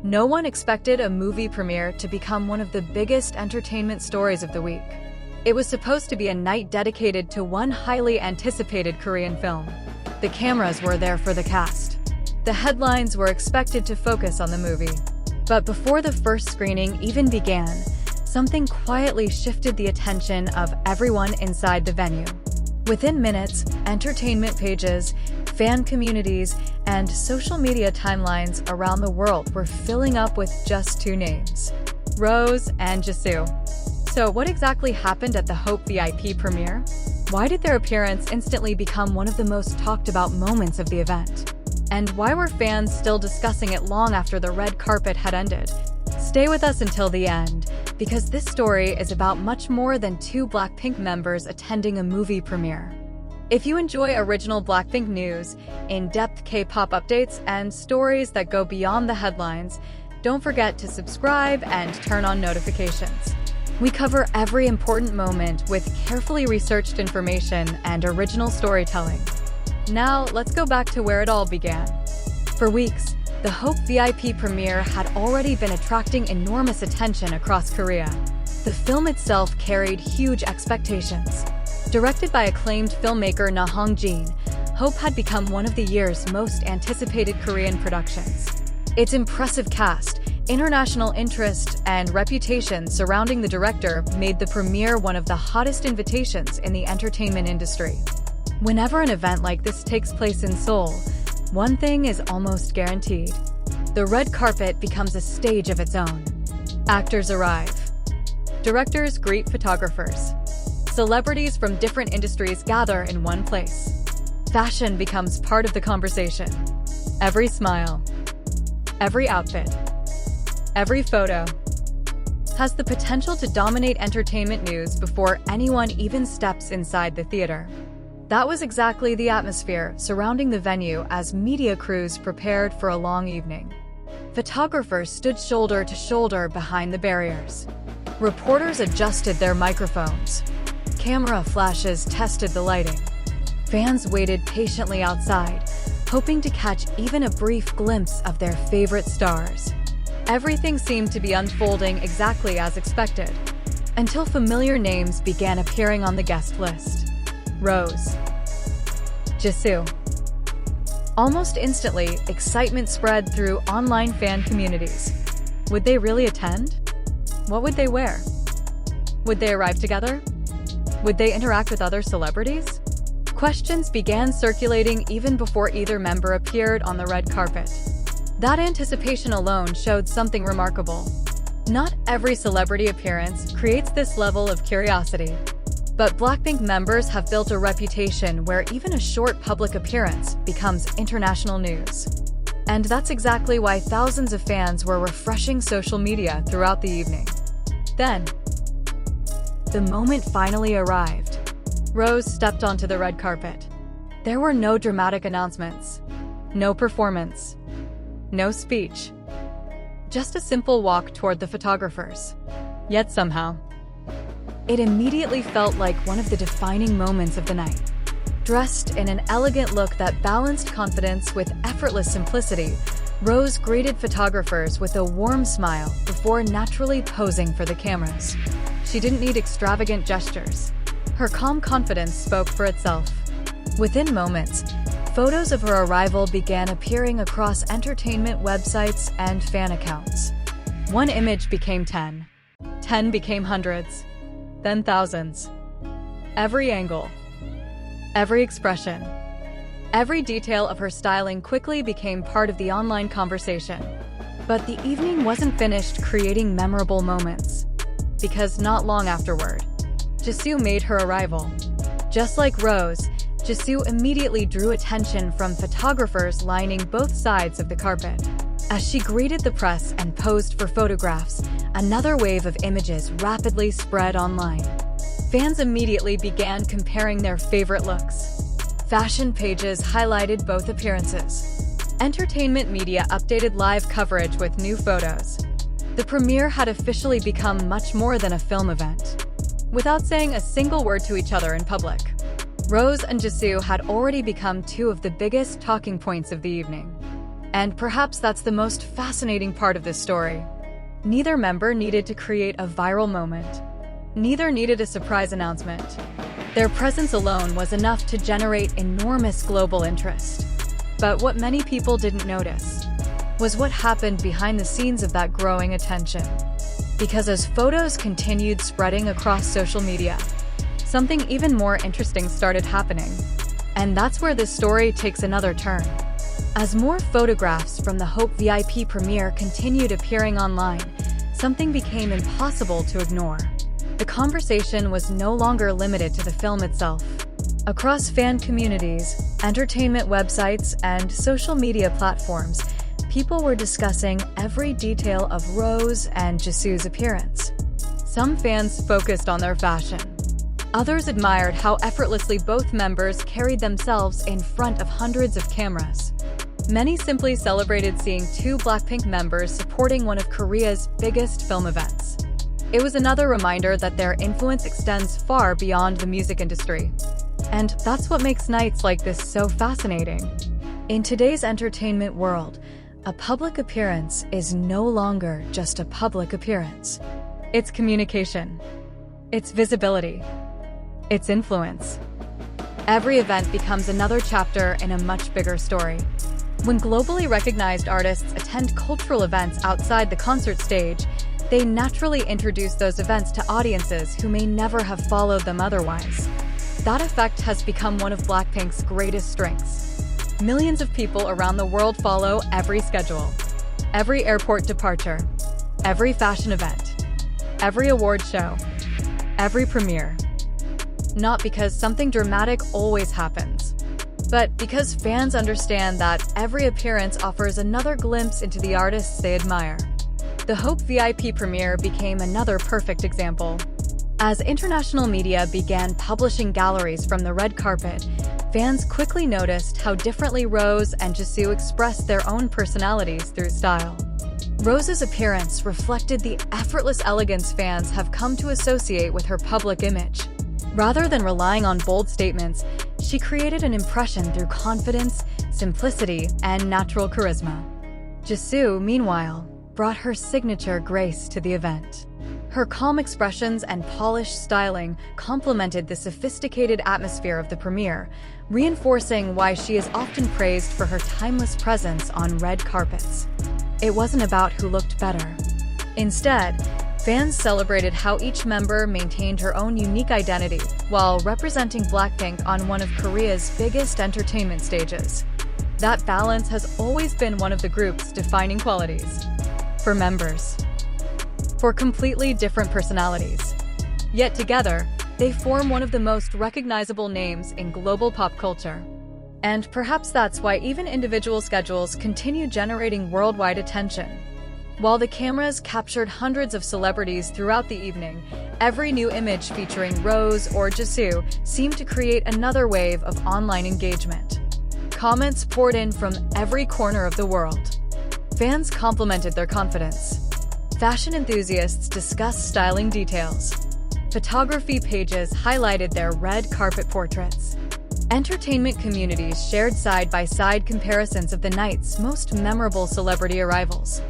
No one expected a movie premiere to become one of the biggest entertainment stories of the week. It was supposed to be a night dedicated to one highly anticipated Korean film. The cameras were there for the cast. The headlines were expected to focus on the movie. But before the first screening even began, something quietly shifted the attention of everyone inside the venue. Within minutes, entertainment pages, fan communities, and social media timelines around the world were filling up with just two names: ROSÉ and JISOO. So what exactly happened at the Hope VIP premiere? Why did their appearance instantly become one of the most talked about moments of the event? And why were fans still discussing it long after the red carpet had ended? Stay with us until the end, because this story is about much more than two Blackpink members attending a movie premiere. If you enjoy original Blackpink news, in-depth K-pop updates, and stories that go beyond the headlines, don't forget to subscribe and turn on notifications. We cover every important moment with carefully researched information and original storytelling. Now, let's go back to where it all began. For weeks, the Hope VIP premiere had already been attracting enormous attention across Korea. The film itself carried huge expectations. Directed by acclaimed filmmaker Hong Jin, Hope had become one of the year's most anticipated Korean productions. Its impressive cast, international interest, and reputation surrounding the director made the premiere one of the hottest invitations in the entertainment industry. Whenever an event like this takes place in Seoul, one thing is almost guaranteed: the red carpet becomes a stage of its own. Actors arrive. Directors greet photographers. Celebrities from different industries gather in one place. Fashion becomes part of the conversation. Every smile, every outfit, every photo has the potential to dominate entertainment news before anyone even steps inside the theater. That was exactly the atmosphere surrounding the venue as media crews prepared for a long evening. Photographers stood shoulder to shoulder behind the barriers. Reporters adjusted their microphones. Camera flashes tested the lighting. Fans waited patiently outside, hoping to catch even a brief glimpse of their favorite stars. Everything seemed to be unfolding exactly as expected, until familiar names began appearing on the guest list. ROSÉ, JISOO. Almost instantly, excitement spread through online fan communities. Would they really attend? What would they wear? Would they arrive together? Would they interact with other celebrities? Questions began circulating even before either member appeared on the red carpet. That anticipation alone showed something remarkable. Not every celebrity appearance creates this level of curiosity. But Blackpink members have built a reputation where even a short public appearance becomes international news. And that's exactly why thousands of fans were refreshing social media throughout the evening. Then, the moment finally arrived. ROSÉ stepped onto the red carpet. There were no dramatic announcements, no performance, no speech. Just a simple walk toward the photographers. Yet somehow, it immediately felt like one of the defining moments of the night. Dressed in an elegant look that balanced confidence with effortless simplicity, ROSÉ greeted photographers with a warm smile before naturally posing for the cameras. She didn't need extravagant gestures. Her calm confidence spoke for itself. Within moments, photos of her arrival began appearing across entertainment websites and fan accounts. One image became 10. 10 became hundreds. Then thousands. Every angle, every expression, every detail of her styling quickly became part of the online conversation. But the evening wasn't finished creating memorable moments. Because not long afterward, JISOO made her arrival. Just like ROSÉ, JISOO immediately drew attention from photographers lining both sides of the carpet. As she greeted the press and posed for photographs, another wave of images rapidly spread online. Fans immediately began comparing their favorite looks. Fashion pages highlighted both appearances. Entertainment media updated live coverage with new photos. The premiere had officially become much more than a film event. Without saying a single word to each other in public, ROSÉ and JISOO had already become two of the biggest talking points of the evening. And perhaps that's the most fascinating part of this story. Neither member needed to create a viral moment. Neither needed a surprise announcement. Their presence alone was enough to generate enormous global interest. But what many people didn't notice was what happened behind the scenes of that growing attention. Because as photos continued spreading across social media, something even more interesting started happening. And that's where this story takes another turn. As more photographs from the Hope VIP premiere continued appearing online, something became impossible to ignore. The conversation was no longer limited to the film itself. Across fan communities, entertainment websites, and social media platforms, people were discussing every detail of ROSÉ and JISOO's appearance. Some fans focused on their fashion. Others admired how effortlessly both members carried themselves in front of hundreds of cameras. Many simply celebrated seeing two Blackpink members supporting one of Korea's biggest film events. It was another reminder that their influence extends far beyond the music industry. And that's what makes nights like this so fascinating. In today's entertainment world, a public appearance is no longer just a public appearance. It's communication. It's visibility. It's influence. Every event becomes another chapter in a much bigger story. When globally recognized artists attend cultural events outside the concert stage, they naturally introduce those events to audiences who may never have followed them otherwise. That effect has become one of Blackpink's greatest strengths. Millions of people around the world follow every schedule, every airport departure, every fashion event, every award show, every premiere. Not because something dramatic always happens, but because fans understand that every appearance offers another glimpse into the artists they admire. The Hope VIP premiere became another perfect example. As international media began publishing galleries from the red carpet, fans quickly noticed how differently ROSÉ and JISOO expressed their own personalities through style. ROSÉ's appearance reflected the effortless elegance fans have come to associate with her public image. Rather than relying on bold statements, she created an impression through confidence, simplicity, and natural charisma. JISOO, meanwhile, brought her signature grace to the event. Her calm expressions and polished styling complemented the sophisticated atmosphere of the premiere, reinforcing why she is often praised for her timeless presence on red carpets. It wasn't about who looked better. Instead, fans celebrated how each member maintained her own unique identity while representing Blackpink on one of Korea's biggest entertainment stages. That balance has always been one of the group's defining qualities. For members, for completely different personalities. Yet together, they form one of the most recognizable names in global pop culture. And perhaps that's why even individual schedules continue generating worldwide attention. While the cameras captured hundreds of celebrities throughout the evening, every new image featuring ROSÉ or JISOO seemed to create another wave of online engagement. Comments poured in from every corner of the world. Fans complimented their confidence. Fashion enthusiasts discussed styling details. Photography pages highlighted their red carpet portraits. Entertainment communities shared side-by-side comparisons of the night's most memorable celebrity arrivals.